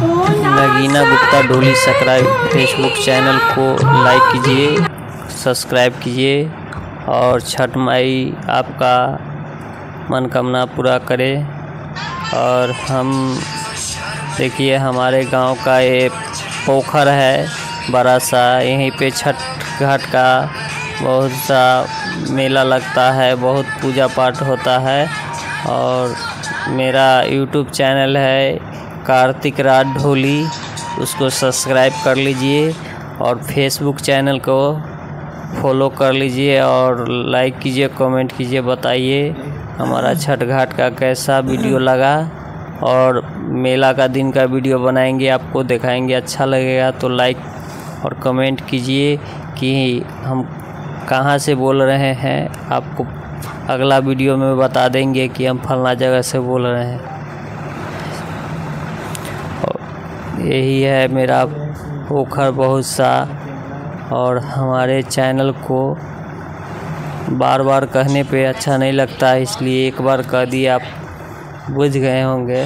नगीना गुप्ता ढोली सकराय Facebook channel को like कीजिए, subscribe कीजिए और छठ माई आपका मनोकामना पूरा करे। और हम देखिए हमारे गांव का ये पोखर है बड़ा सा, यहीं पे छठ घाट का बहुत सा मेला लगता है, बहुत पूजा पाठ होता है। और मेरा यूट्यूब चैनल है कार्तिक राज ढोली, उसको सब्सक्राइब कर लीजिए और फेसबुक चैनल को फॉलो कर लीजिए और लाइक कीजिए, कमेंट कीजिए, बताइए हमारा छठ घाट का कैसा वीडियो लगा। और मेला का दिन का वीडियो बनाएंगे, आपको दिखाएंगे, अच्छा लगेगा तो लाइक और कमेंट कीजिए कि हम कहाँ से बोल रहे हैं। आपको अगला वीडियो में बता देंगे कि हम फलना जगह से बोल रहे हैं। यही है मेरा पोखर बहुत सा। और हमारे चैनल को बार बार कहने पे अच्छा नहीं लगता, इसलिए एक बार कह दिए, आप बुझ गए होंगे।